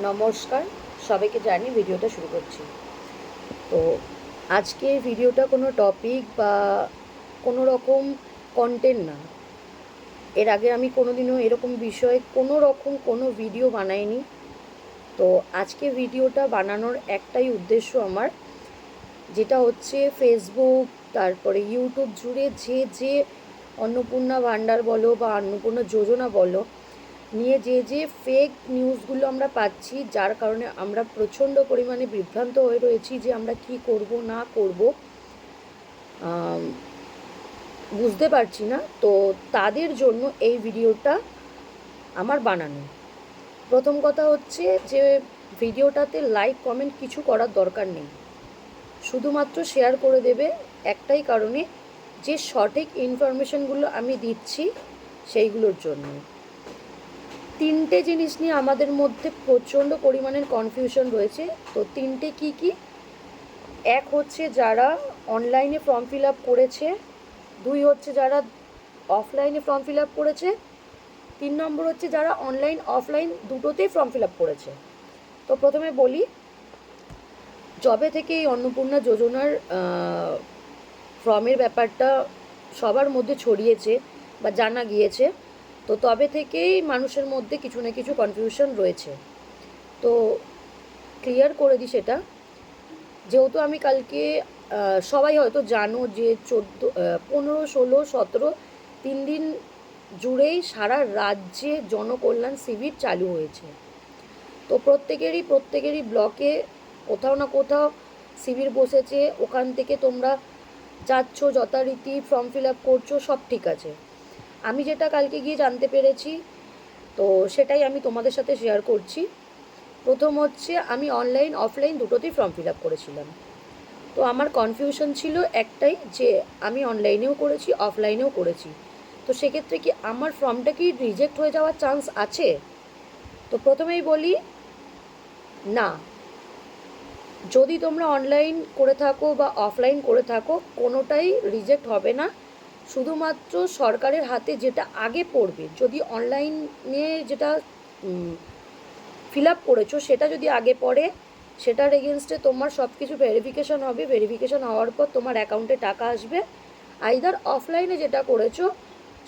নমস্কার, সবাইকে জানিয়ে ভিডিওটা শুরু করছি। তো আজকের ভিডিওটা কোনো টপিক বা কোনো রকম কন্টেন্ট না। এর আগে আমি কোনোদিনও এরকম বিষয়ে কোনো রকম কোনো ভিডিও বানাইনি। তো আজকে ভিডিওটা বানানোর একটাই উদ্দেশ্য আমার, যেটা হচ্ছে ফেসবুক, তারপরে ইউটিউব জুড়ে যে অন্নপূর্ণা ভাণ্ডার বলো বা অন্নপূর্ণা যোজনা বলো নিয়ে যে ফেক নিউজগুলো আমরা পাচ্ছি, যার কারণে আমরা প্রচণ্ড পরিমাণে বিভ্রান্ত হয়ে রয়েছি যে আমরা কি করব না করব বুঝতে পারছি না। তো তাদের জন্য এই ভিডিওটা আমার বানানো। প্রথম কথা হচ্ছে যে ভিডিওটাতে লাইক কমেন্ট কিছু করার দরকার নেই, শুধুমাত্র শেয়ার করে দেবে একটাই কারণে, যে সঠিক ইনফরমেশনগুলো আমি দিচ্ছি সেইগুলোর জন্য। তিনটে জিনিস নিয়ে আমাদের মধ্যে প্রচণ্ড পরিমাণের কনফিউশন রয়েছে। তো তিনটে কি কি? এক হচ্ছে যারা অনলাইনে ফর্ম ফিল আপ করেছে, দুই হচ্ছে যারা অফলাইনে ফর্ম ফিল আপ করেছে, তিন নম্বর হচ্ছে যারা অনলাইন অফলাইন দুটোতেই ফর্ম ফিল আপ করেছে। তো প্রথমে বলি, যবে থেকে এই অন্নপূর্ণা যোজনার ফর্মের ব্যাপারটা সবার মধ্যে ছড়িয়েছে বা জানা গিয়েছে, তো তবে থেকেই মানুষের মধ্যে কিছু না কিছু কনফিউশন রয়েছে। তো ক্লিয়ার করে দিই সেটা, যেহেতু আমি কালকে সবাই হয়তো জানো যে 15, 16, 17 তিন দিন জুড়েই সারা রাজ্যে জনকল্যাণ শিবির চালু হয়েছে। তো প্রত্যেকেরই ব্লকে কোথাও না কোথাও শিবির বসেছে। ওখান থেকে তোমরা যাচ্ছ, যথারীতি ফর্ম ফিল আপ করছো, সব ঠিক আছে। আমি যেটা কালকে গিয়ে জানতে পেরেছি, তো সেটাই আমি তোমাদের সাথে শেয়ার করছি। প্রথম হচ্ছে, আমি অনলাইন অফলাইন দুটোতেই ফর্ম ফিল আপ করেছিলাম। তো আমার কনফিউশন ছিল একটাই, যে আমি অনলাইনেও করেছি অফলাইনেও করেছি, তো সেক্ষেত্রে কি আমার ফর্মটা কি রিজেক্ট হয়ে যাওয়ার চান্স আছে? তো প্রথমেই বলি, না। যদি তোমরা অনলাইন করে থাকো বা অফলাইন করে থাকো, কোনোটাই রিজেক্ট হবে না। শুধুমাত্র সরকারের হাতে যেটা আগে পড়বে, যদি অনলাইনে যেটা ফিল আপ করেছো সেটা যদি আগে পড়ে, সেটার এগেনস্টে তোমার সব কিছু ভেরিফিকেশান হবে। ভেরিফিকেশান হওয়ার পর তোমার অ্যাকাউন্টে টাকা আসবে। আইদার অফলাইনে যেটা করেছো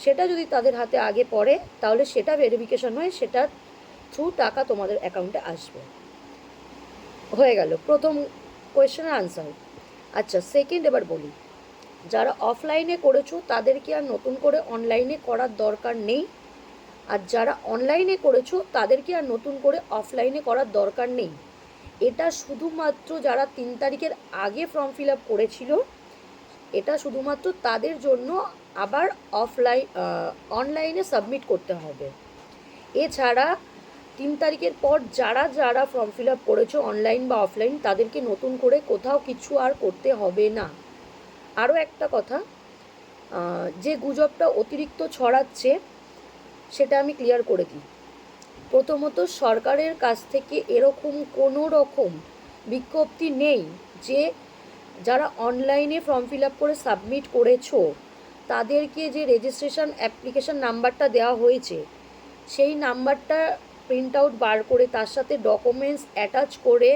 সেটা যদি তাদের হাতে আগে পড়ে, তাহলে সেটা ভেরিফিকেশান হয়, সেটার থ্রু টাকা তোমাদের অ্যাকাউন্টে আসবে। হয়ে গেল প্রথম কোয়েশ্চেনের আনসার। আচ্ছা, সেকেন্ড এবার বলি, যারা অফলাইনে করেছো তাদেরকে আর নতুন করে অনলাইনে করার দরকার নেই, আর যারা অনলাইনে করেছো তাদেরকে আর নতুন করে অফলাইনে করার দরকার নেই। এটা শুধুমাত্র যারা 3 তারিখের আগে ফর্ম ফিল আপ করেছিল, এটা শুধুমাত্র তাদের জন্য আবার অনলাইনে সাবমিট করতে হবে। এছাড়া 3 তারিখের পর যারা ফর্ম ফিল আপ করেছো অনলাইন বা অফলাইন, তাদেরকে নতুন করে কোথাও কিছু আর করতে হবে না। আরও একটা কথা, যে গুজবটা অতিরিক্ত ছড়াচ্ছে সেটা আমি ক্লিয়ার করে দিই। প্রথমত, সরকারের কাছ থেকে এরকম কোনো রকম বিজ্ঞপ্তি নেই যে যারা অনলাইনে ফর্ম ফিল আপ করে সাবমিট করেছো তাদেরকে যে রেজিস্ট্রেশন অ্যাপ্লিকেশন নাম্বারটা দেওয়া হয়েছে, সেই নাম্বারটা প্রিন্ট আউট বার করে তার সাথে ডকুমেন্টস অ্যাটাচ করে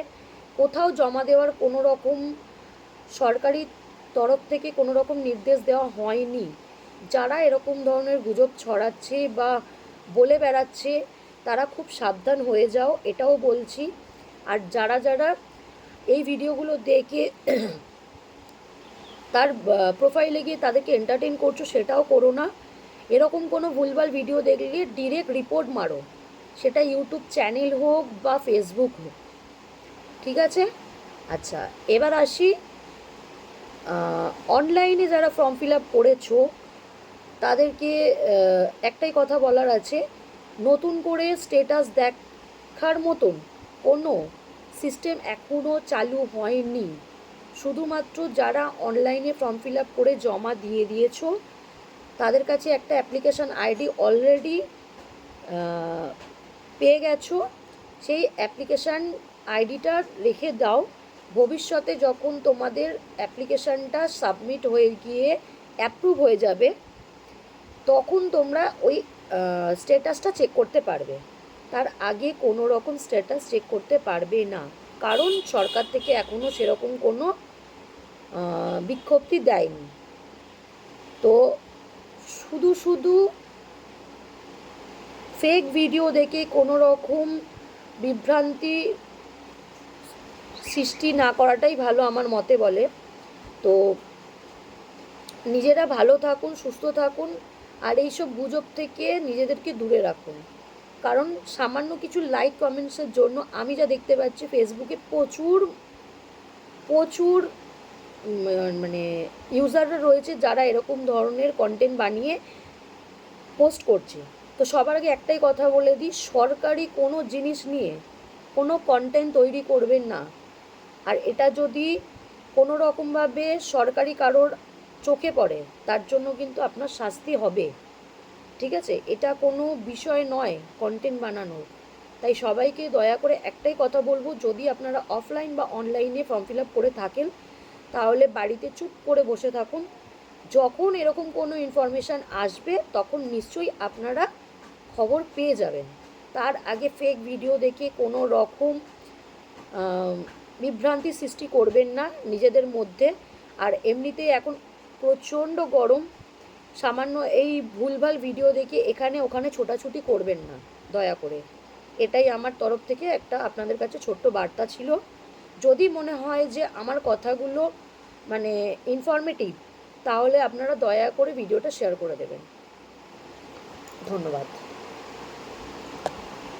কোথাও জমা দেওয়ার কোনো রকম সরকারি তরফ থেকে কোনো রকম নির্দেশ দেওয়া হয়নি। যারা এরকম ধরনের গুজব ছড়াচ্ছে বা বলে বেড়াচ্ছে, তারা খুব সাবধান হয়ে যাও, এটাও বলছি। আর যারা এই ভিডিওগুলো দেখে তার প্রোফাইলে গিয়ে তাদেরকে এন্টারটেন করছো, সেটাও করো না। এরকম কোনো ভুলভাল ভিডিও দেখলে ডিরেক্ট রিপোর্ট মারো, সেটা ইউটিউব চ্যানেল হোক বা ফেসবুক হোক, ঠিক আছে? আচ্ছা, এবার আসি, অনলাইনে যারা ফর্ম ফিল আপ করেছো তাদেরকে একটাই কথা বলার আছে, নতুন করে স্টেটাস দেখার মতন কোনো সিস্টেম এখনও চালু হয়নি। শুধুমাত্র যারা অনলাইনে ফর্ম ফিল আপ করে জমা দিয়ে দিয়েছো তাদের কাছে একটা অ্যাপ্লিকেশান আইডি অলরেডি পেয়ে গেছো। সেই অ্যাপ্লিকেশান আইডিটা রেখে দাও। ভবিষ্যতে যখন তোমাদের অ্যাপ্লিকেশানটা সাবমিট হয়ে গিয়ে অ্যাপ্রুভ হয়ে যাবে, তখন তোমরা ওই স্ট্যাটাসটা চেক করতে পারবে। তার আগে কোনো রকম স্ট্যাটাস চেক করতে পারবে না, কারণ সরকার থেকে এখনও সেরকম কোনো বিজ্ঞপ্তি দেয়নি। তো শুধু শুধু ফেক ভিডিও দেখে কোনো রকম বিভ্রান্তি সৃষ্টি না করাটাই ভালো আমার মতে বলে। তো নিজেরা ভালো থাকুন, সুস্থ থাকুন, আর এইসব গুজব থেকে নিজেদেরকে দূরে রাখুন। কারণ সামান্য কিছু লাইক কমেন্টসের জন্য আমি যা দেখতে পাচ্ছি ফেসবুকে প্রচুর প্রচুর মানে ইউজাররা রয়েছে যারা এরকম ধরনের কন্টেন্ট বানিয়ে পোস্ট করছে। তো সবার আগে একটাই কথা বলে দিই, সরকারি কোনো জিনিস নিয়ে কোনো কন্টেন্ট তৈরি করবেন না। আর এটা যদি কোনো রকমভাবে সরকারি কারোর চোখে পড়ে তার জন্য কিন্তু আপনার শাস্তি হবে, ঠিক আছে? এটা কোনো বিষয় নয় কন্টেন্ট বানানোর। তাই সবাইকে দয়া করে একটাই কথা বলবো, যদি আপনারা অফলাইন বা অনলাইনে ফর্ম ফিল আপ করে থাকেন তাহলে বাড়িতে চুপ করে বসে থাকুন। যখন এরকম কোনো ইনফরমেশান আসবে তখন নিশ্চয়ই আপনারা খবর পেয়ে যাবেন। তার আগে ফেক ভিডিও দেখে কোনো রকম বিভ্রান্তি সৃষ্টি করবেন না নিজেদের মধ্যে। আর এমনিতেই এখন প্রচণ্ড গরম, সামান্য এই ভুলভাল ভিডিও দেখে এখানে ওখানে ছোটাছুটি করবেন না দয়া করে। এটাই আমার তরফ থেকে একটা আপনাদের কাছে ছোট্ট বার্তা ছিল। যদি মনে হয় যে আমার কথাগুলো মানে ইনফরমেটিভ, তাহলে আপনারা দয়া করে ভিডিওটা শেয়ার করে দেবেন। ধন্যবাদ।